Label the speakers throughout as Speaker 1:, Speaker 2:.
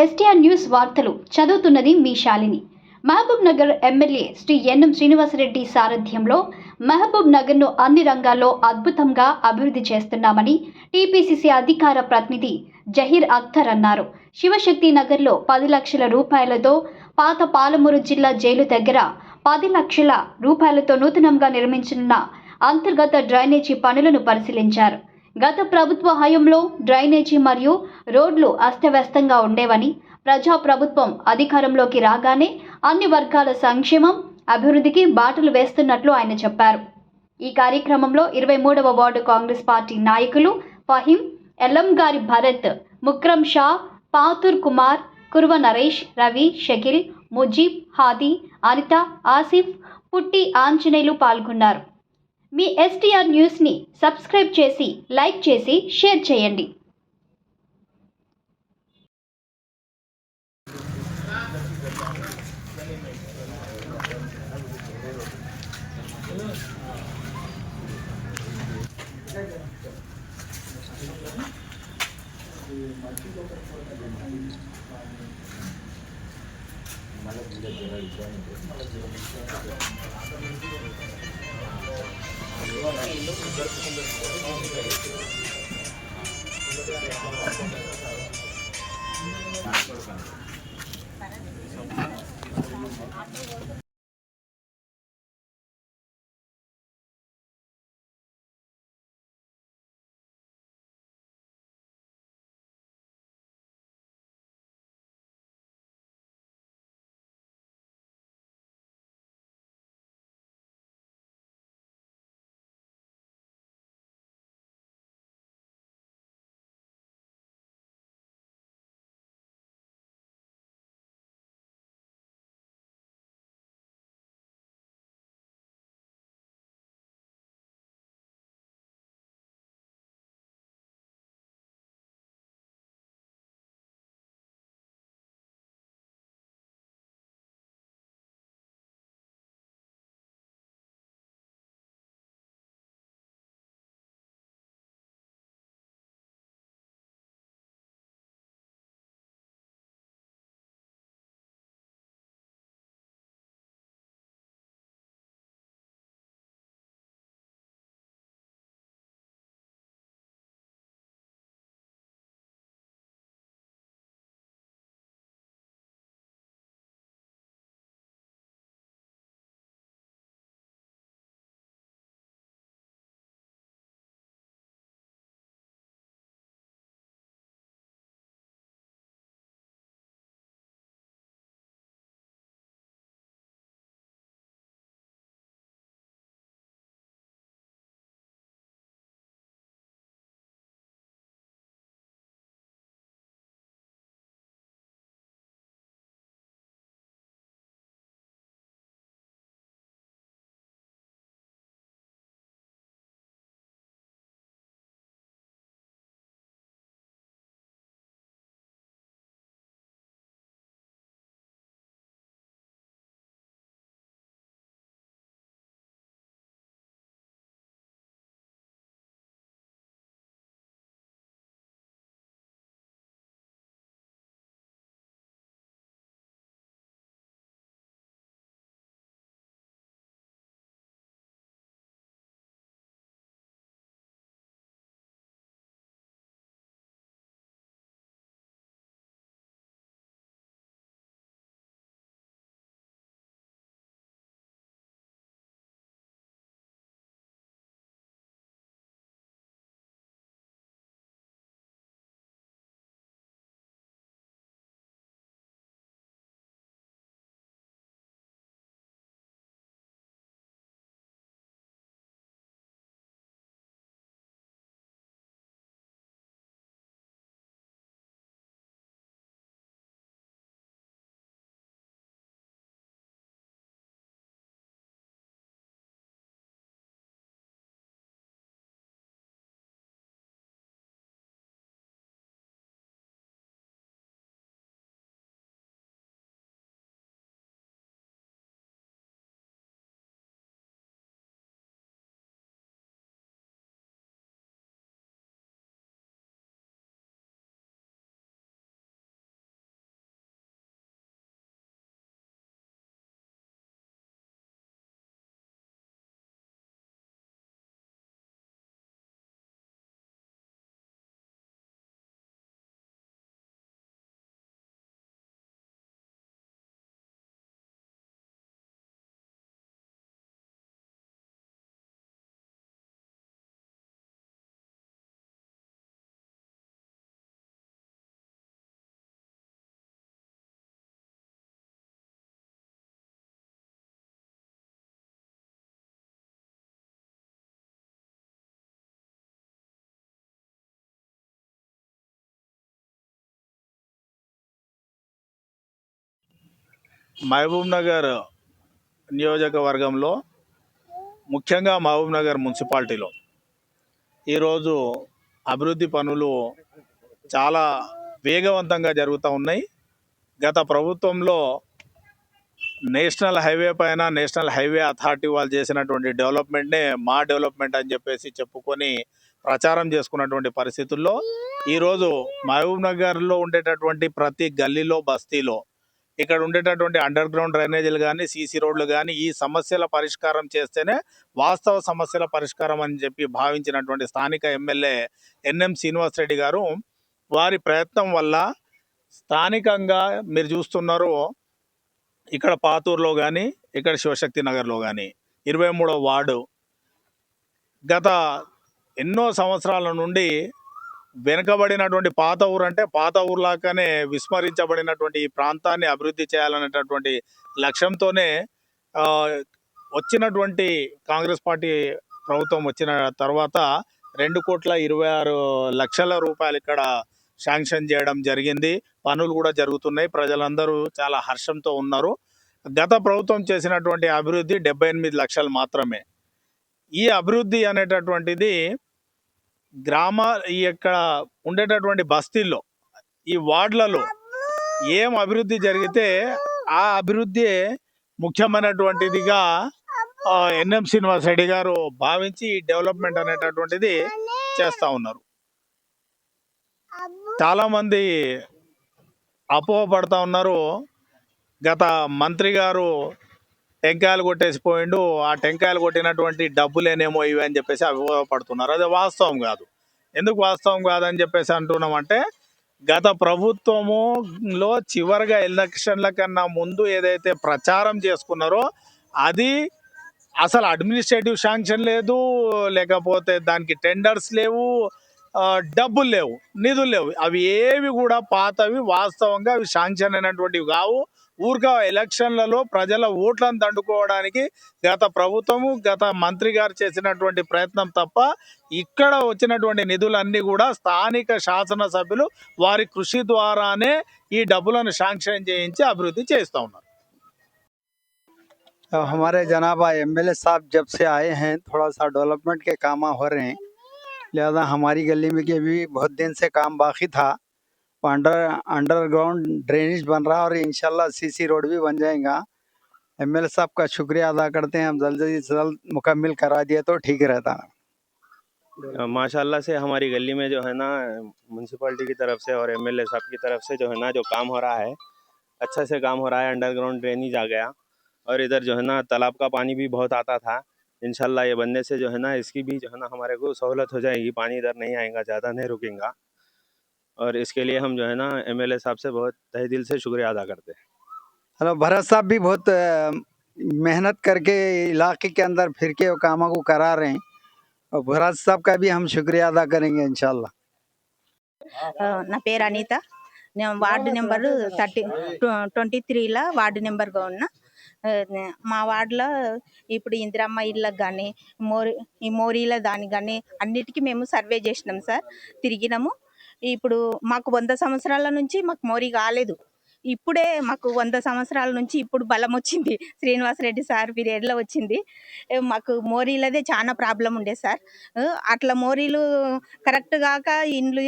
Speaker 1: STR news వార్తలు చదువుతున్నది మీ Shalini. Mahabub Nagar MLA Shri NM Srinivasa Reddy సారథ్యంలో మహబూబ్ నగర్ను అన్ని రంగాల్లో అద్భుతంగా అభివృద్ధి చేస్తున్నామని టీపీసీసీ అధికార ప్రతినిధి జహీర్ అఖ్తర్ అన్నారు. శివశక్తి నగర్లో 10 లక్షల రూపాయలతో పాత పాలమూరు జిల్లా జైలు దగ్గర 10 లక్షల రూపాయలతో నూతనంగా నిర్మించనున్న అంతర్గత డ్రైనేజీ పనులను పరిశీలించారు. గత ప్రభుత్వ హయాంలో డ్రైనేజీ మరియు రోడ్లు అస్తవ్యస్తంగా ఉండేవని, ప్రజా ప్రభుత్వం అధికారంలోకి రాగానే అన్ని వర్గాల సంక్షేమం, అభివృద్ధికి బాటలు వేస్తున్నట్లు ఆయన చెప్పారు. ఈ కార్యక్రమంలో 23వ వార్డు కాంగ్రెస్ పార్టీ నాయకులు ఫహీం, ఎల్లంగారి భరత్, ముక్రం షా, పాతూర్ కుమార్, కుర్వ నరేష్, రవి, షకీల్, ముజీబ్, హాదీ, అనిత, ఆసిఫ్, పుట్టి ఆంజనేయులు పాల్గొన్నారు. మీ ఎస్టీఆర్ న్యూస్ని సబ్స్క్రైబ్ చేసి, లైక్ చేసి, షేర్ చేయండి.
Speaker 2: మహబూబ్ నగర్ నియోజకవర్గంలో, ముఖ్యంగా మహబూబ్ నగర్ మున్సిపాలిటీలో ఈరోజు అభివృద్ధి పనులు చాలా వేగవంతంగా జరుగుతూ ఉన్నాయి. గత ప్రభుత్వంలో నేషనల్ హైవే పైన నేషనల్ హైవే అథారిటీ వాళ్ళు చేసినటువంటి డెవలప్మెంట్నే మా డెవలప్మెంట్ అని చెప్పేసి చెప్పుకొని ప్రచారం చేసుకున్నటువంటి పరిస్థితుల్లో ఈరోజు మహబూబ్ నగర్లో ఉండేటటువంటి ప్రతి గల్లీలో, బస్తీలో ఇక్కడ ఉండేటటువంటి అండర్ గ్రౌండ్ డ్రైనేజీలు కానీ, సీసీ రోడ్లు కానీ ఈ సమస్యల పరిష్కారం చేస్తేనే వాస్తవ సమస్యల పరిష్కారం అని చెప్పి భావించినటువంటి స్థానిక ఎమ్మెల్యే ఎన్ఎం శ్రీనివాస్ రెడ్డి గారు, వారి ప్రయత్నం వల్ల స్థానికంగా మీరు చూస్తున్నారు, ఇక్కడ పాతూరులో కానీ, ఇక్కడ శివశక్తి నగర్లో కానీ 23వ వార్డు గత ఎన్నో సంవత్సరాల నుండి వెనుకబడినటువంటి పాత ఊరు, అంటే పాత ఊర్లాగానే విస్మరించబడినటువంటి ఈ ప్రాంతాన్ని అభివృద్ధి చేయాలనేటటువంటి లక్ష్యంతోనే ఆ, వచ్చినటువంటి కాంగ్రెస్ పార్టీ ప్రభుత్వం వచ్చిన తర్వాత 2,26,00,000 రూపాయలు ఇక్కడ శాంక్షన్ చేయడం జరిగింది. పనులు కూడా జరుగుతున్నాయి. ప్రజలందరూ చాలా హర్షంతో ఉన్నారు. గత ప్రభుత్వం చేసినటువంటి అభివృద్ధి 78 లక్షలు మాత్రమే. ఈ అభివృద్ధి అనేటటువంటిది ఈ ఇక్కడ ఉండేటటువంటి బస్తీల్లో, ఈ వార్డులలో ఏం అభివృద్ధి జరిగితే ఆ అభివృద్ధి ముఖ్యమైనటువంటిదిగా ఎన్ఎం శ్రీనివాస్ రెడ్డి గారు భావించి ఈ డెవలప్మెంట్ అనేటటువంటిది చేస్తూ ఉన్నారు. చాలామంది అపోహపడతా ఉన్నారు, గత మంత్రి గారు టెంకాయలు కొట్టేసిపోయిండు, ఆ టెంకాయలు కొట్టినటువంటి డబ్బులేనేమో ఇవి అని చెప్పేసి అపోహపడుతున్నారు. అది వాస్తవం కాదు. ఎందుకు వాస్తవం కాదని చెప్పేసి అంటున్నామంటే, గత ప్రభుత్వములో చివరిగా ఎలక్షన్ల కన్నా ముందు ఏదైతే ప్రచారం చేసుకున్నారో అది అసలు అడ్మినిస్ట్రేటివ్ శాంక్షన్ లేదు, లేకపోతే దానికి టెండర్స్ లేవు, డబ్బులు లేవు, నిధులు లేవు. అవి ఏవి కూడా పాతవి, వాస్తవంగా అవి శాంక్షన్ అయినటువంటివి కావు. ఊరిగా ఎలక్షన్లలో ప్రజల ఓట్లను దండుకోవడానికి గత ప్రభుత్వము, గత మంత్రి గారు చేసినటువంటి ప్రయత్నం తప్ప ఇక్కడ వచ్చినటువంటి నిధులన్నీ కూడా స్థానిక శాసనసభ్యులు వారి కృషి ద్వారానే ఈ డబ్బులను శాంక్షన్ చేయించి అభివృద్ధి చేస్తూ ఉన్నారు.
Speaker 3: हमारे जनाब एमएलए साहब जब से आए हैं, थोड़ा सा डेवलपमेंट के काम हो रहे हैं। लिहाजा हमारी गली में के भी बहुत दिन से काम बाकी था। अंडरग्राउंड ड्रेनेज बन रहा है और इंशाल्लाह सीसी रोड भी बन जाएगा। एमएलए साहब का शुक्रिया अदा करते हैं। हम जल्द से जल्द मुकम्मल करा दिए तो ठीक रहता।
Speaker 4: माशाल्लाह से हमारी गली में जो है ना, म्यूनसिपैलिटी की तरफ से और एमएलए साहब की तरफ से जो है ना, जो काम हो रहा है, अच्छा से काम हो रहा है। अंडरग्राउंड ड्रेनेज आ गया और इधर जो है ना तालाब का पानी भी बहुत आता था। इंशाल्लाह ये बनने से जो है ना, इसकी भी जो है ना हमारे को सहूलत हो जाएगी। पानी इधर नहीं आएगा, ज़्यादा नहीं रुकेगा। और इसके लिए हम जो है ना एमएलए साहब से बहुत तहे दिल से शुक्रिया अदा करते हैं।
Speaker 3: हेलो, भरत साहब भी बहुत मेहनत करके इलाके के अंदर फिर के कामों को करा रहे हैं और भरत साहब का भी हम शुक्रिया अदा करेंगे इंशाल्लाह।
Speaker 5: నా పేరు అనిత. నేను వార్డు నెంబరు 23లో వార్డు నెంబర్గా ఉన్నా. మా వార్డులో ఇప్పుడు ఇందిరమ్మ ఇళ్ళకి కానీ, ఈ మోరీల దానికి కానీ అన్నిటికీ మేము సర్వే చేసినాం సార్, తిరిగినాము. ఇప్పుడు మాకు 100 సంవత్సరాల నుంచి మాకు మోరీ కాలేదు. ఇప్పుడే మాకు 100 సంవత్సరాల నుంచి ఇప్పుడు బలం వచ్చింది. శ్రీనివాసరెడ్డి సార్ పీరియడ్లో వచ్చింది. మాకు మోరీలదే చాలా ప్రాబ్లం ఉండే సార్. అట్లా మోరీలు కరెక్ట్ కాక ఇండ్లు,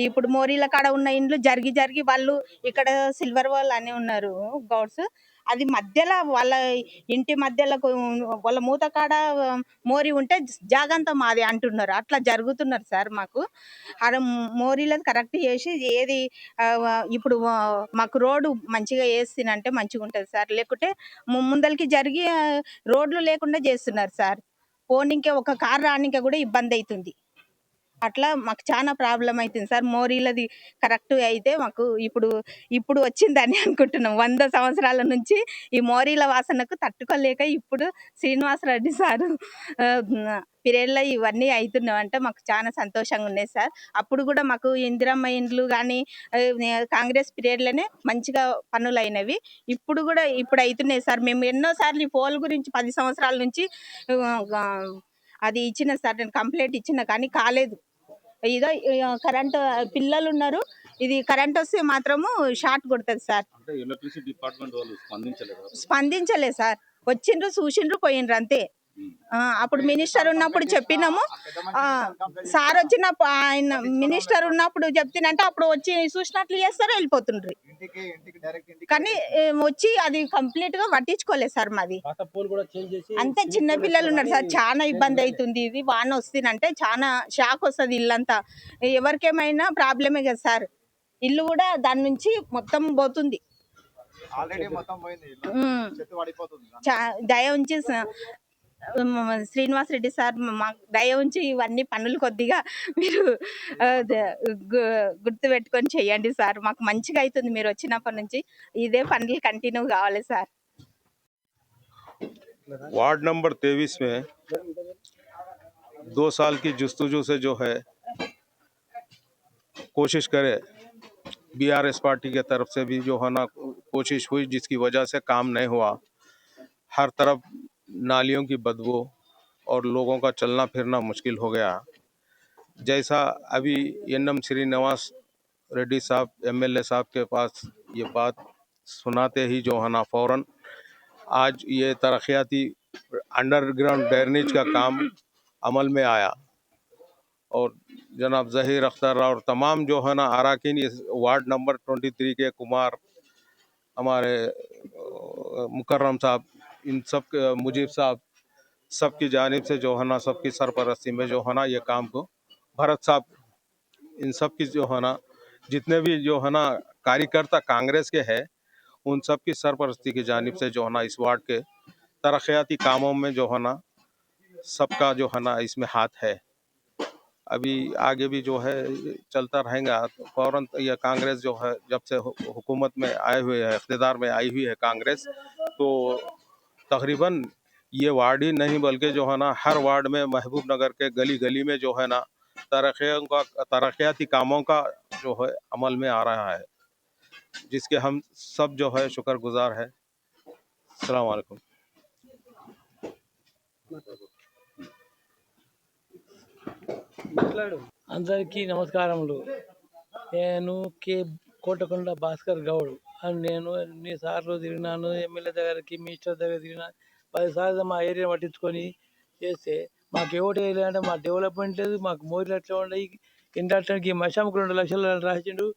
Speaker 5: ఇప్పుడు మోరీల కాడ ఉన్న ఇండ్లు జరిగి వాళ్ళు ఇక్కడ సిల్వర్ వాల్ అని ఉన్నారు గౌడ్స్, అది మధ్యలో వాళ్ళ ఇంటి మధ్యలో వాళ్ళ మూత కాడ మోరీ ఉంటే జాగంతా మాది అంటున్నారు. అట్లా జరుగుతున్నారు సార్. మాకు ఆడ మోరీలను కరెక్ట్ చేసి ఏది ఇప్పుడు మాకు రోడ్డు మంచిగా వేసినంటే మంచిగా ఉంటుంది సార్. లేకుంటే ముందరికి జరిగి రోడ్లు లేకుండా చేస్తున్నారు సార్. పోనీకే ఒక కార్ రానికే కూడా ఇబ్బంది అవుతుంది. అట్లా మాకు చాలా ప్రాబ్లం అవుతుంది సార్. మోరీలది కరెక్ట్ అయితే మాకు ఇప్పుడు వచ్చిందని అనుకుంటున్నాం. 100 సంవత్సరాల నుంచి ఈ మోరీల వాసనకు తట్టుకోలేక ఇప్పుడు శ్రీనివాసరెడ్డి సారు పీరియడ్లో ఇవన్నీ అవుతున్నామంటే మాకు చాలా సంతోషంగా ఉన్నాయి సార్. అప్పుడు కూడా మాకు ఇందిరమ్మ ఇండ్లు కానీ కాంగ్రెస్ పీరియడ్లోనే మంచిగా పనులు అయినవి. ఇప్పుడు అవుతున్నాయి సార్. మేము ఎన్నోసార్లు ఈ పోల్ గురించి 10 సంవత్సరాల నుంచి అది ఇచ్చిన సార్, నేను కంప్లైంట్ ఇచ్చిన కానీ కాలేదు. ఇదో కరెంటు పిల్లలు ఉన్నారు, ఇది కరెంట్ వస్తే మాత్రము షార్ట్ కొడుతుంది సార్.
Speaker 6: అంటే ఎలక్ట్రిసిటీ డిపార్ట్మెంట్ వాళ్ళు స్పందించలేదు.
Speaker 5: స్పందించలేదు సార్, వచ్చిండ్రు చూసిండ్రు పోయిండ్రు అంతే. అప్పుడు మినిస్టర్ ఉన్నప్పుడు చెప్పినాము, సార్ వచ్చిన ఆయన మినిస్టర్ ఉన్నప్పుడు చెప్తేనంటే అప్పుడు వచ్చి చూసినట్లు చేస్తారు వెళ్ళిపోతుండ్రు. కానీ వచ్చి అది కంప్లీట్ గా పట్టించుకోలేదు సార్. మాది అంతే, చిన్న పిల్లలు ఉన్నారు సార్, చాలా ఇబ్బంది అవుతుంది. ఇది వాన వస్తుందంటే చాలా షాక్ వస్తుంది ఇల్లంతా. ఎవరికేమైనా ప్రాబ్లమే కదా సార్, ఇల్లు కూడా దాని నుంచి మొత్తం పోతుంది. దయ ఉంచి శ్రీనివాస్ రెడ్డి సార్ మాకు దయ ఉంచి ఇవన్నీ పనులు కొద్దిగా మీరు గుర్తు పెట్టుకొని చెయ్యండి సార్. మాకు మంచిగా అవుతుంది మీరు వచ్చినప్పటి నుంచి. ఇదే పనులు కంటిన్యూ కావాలి సార్.
Speaker 4: वार्ड नंबर 23 में 2 साल की जस्तुजू से जो है कोशिश करे, बीआरएस पार्टी के तरफ से भी जो है ना कोशिश हुई, जिसकी वजह से काम नहीं हुआ। हर तरफ नालियों की बदबू और लोगों का चलना फिरना मुश्किल हो गया। जैसा अभी एनएम श्रीनिवास रेड्डी साहब एमएलए साहब के पास ये बात सुनाते ही जो है ना फौरन आज ये तरक्याती अंडरग्राउंड ड्रेनेज का काम अमल में आया और जनाब ज़हीर अख्तर और तमाम जो है ना अराकीन इस वार्ड नंबर 23 के कुमार, हमारे मुकर्रम साहब, इन सब मुजीब साहब, सबकी जानिब से जो है ना सबकी सरपरस्ती में जो है ना ये काम को भरत साहब, इन सब की जो है ना जितने भी जो है ना कार्यकर्ता कांग्रेस के हैं उन सब की सरपरस्ती की जानिब से जो है ना इस वार्ड के तरक्याती कामों में जो है ना सबका जो है ना इसमें हाथ है। अभी आगे भी जो है चलता रहेगा। तो फौरन यह कांग्रेस जो है जब से हुकूमत में आए हुए है, इख्तिदार में आई हुई है कांग्रेस, तो तकरीबन ये वार्ड ही नहीं बल्कि जो है ना हर वार्ड में महबूब नगर के गली गली में जो है ना तरक्याती कामों का जो है अमल में आ रहा है, जिसके हम सब जो है शुक्रगुजार है। अस्सलाम वालेकुम।
Speaker 7: అందరికీ నమస్కారములు. నేను కోటకొండ భాస్కర్ గౌడ్ అని నేను ఎన్నిసార్లు తిరిగినాను, ఎమ్మెల్యే దగ్గరికి మినిస్టర్ దగ్గర తిరిగినా. 10 సార్లు మా ఏరియా పట్టించుకొని చేస్తే మాకు ఎవరు అంటే మా డెవలప్మెంట్ లేదు, మాకు మోరీలు అట్లా ఉన్నాయి. ఇండస్ట్రీకి మశాముకు 2 లక్షలు రాసిండు,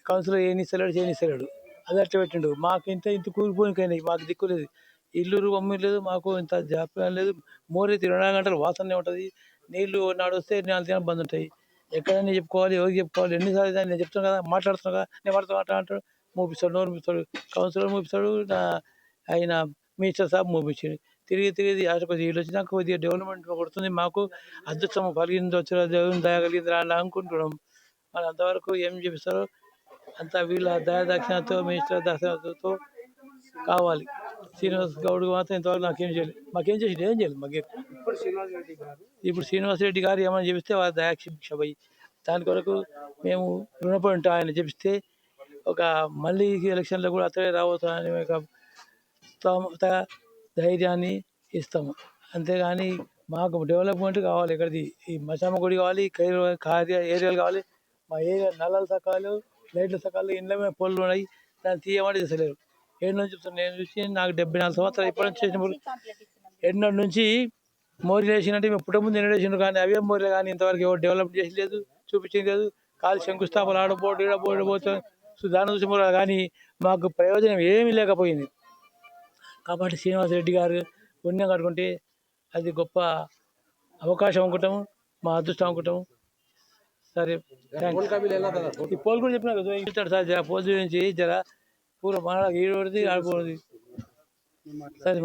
Speaker 7: కౌన్సిలర్ చేయనిస్తలేడు. అది అట్లా పెట్టిండు. మాకు ఇంత కూలిపోయినాయి, మాకు దిక్కు లేదు, ఇల్లు మమ్మీ లేదు, మాకు ఇంత జాప్యం లేదు. మోరీ 24 గంటలు వాసనే ఉంటుంది, నీళ్లు నడిస్తే 4 దినాలు బంద్ ఉంటాయి. ఎక్కడైనా చెప్పుకోవాలి, ఎవరికి చెప్పుకోవాలి, ఎన్నిసార్లు నేను చెప్తాను కదా, మాట్లాడుతున్నా కదా, నేను మాట్లాడతాడు మూపిస్తాడు, నోరు మూపిస్తాడు, కౌన్సిలర్ మూపిస్తాడు, ఆయన మినిస్టర్ సాబ్ మూపించాడు. తిరిగి కొద్దిగా వీళ్ళు వచ్చినాక కొద్దిగా డెవలప్మెంట్ కొడుతుంది. మాకు అదృష్టం కలిగింది, వచ్చిన దేవుని దయ కలిగింది అని అనుకుంటున్నాం. మరి అంతవరకు ఏం చూపిస్తారో అంతా వీళ్ళ దయ దక్షిణతో మినిస్టర్ దక్షిణతో కావాలి. శ్రీనివాస్ గౌడ్ మాత్రం ఇంతవరకు నాకేం చేయలేదు, మాకేం చేసి ఏం చేయలేదు. మాకు ఇప్పుడు శ్రీనివాస్ రెడ్డి గారు ఏమైనా చెప్తే వాళ్ళ దయాక్షిక్ష పోయి దాని కొరకు మేము రుణపడి ఉంటాం. ఆయన చెప్తే ఒక మళ్ళీ ఎలక్షన్లో కూడా అతడే రాబోతానని ఒక ధైర్యాన్ని ఇస్తాము. అంతేగాని మాకు డెవలప్మెంట్ కావాలి. ఇక్కడిది ఈ మశామ గుడి కావాలి, ఏరియాలు కావాలి, మా ఏరియా నల్లలు సకాలు, లైట్ల సకాలు, ఇండ్ల మీద పొల్లు ఉన్నాయి, దాన్ని తీయమంటే చేసలేరు. ఏడు నుంచి చెప్తాను, నేను చూసి నాకు 74 సంవత్సరాలు ఇప్పటి నుంచి చేసినప్పుడు ఎన్నటి నుంచి మోరీలు వేసినట్టు మేము పుట్టముందు ఎన్నో వేసినారు, కానీ అవే మోరీలు కానీ ఇంతవరకు ఎవరు డెవలప్ చేసి లేదు, చూపించింది లేదు. కాలు శంకుస్థాపన ఆడపోటు ఈడపోతే దాని చూసి మోరాలు, కానీ మాకు ప్రయోజనం ఏమీ లేకపోయింది. కాబట్టి శ్రీనివాస్ రెడ్డి గారు పుణ్యం కట్టుకుంటే అది గొప్ప అవకాశం అనుకుంటాము, మా అదృష్టం అనుకుంటాము. సరే, ఈ పోల్ కూడా చెప్పినా కదా ఇస్తాడు సార్, జర పోల్ గురించి జర పూర్వ మన ఈడోడిది ఆడిపోతుంది. సరే.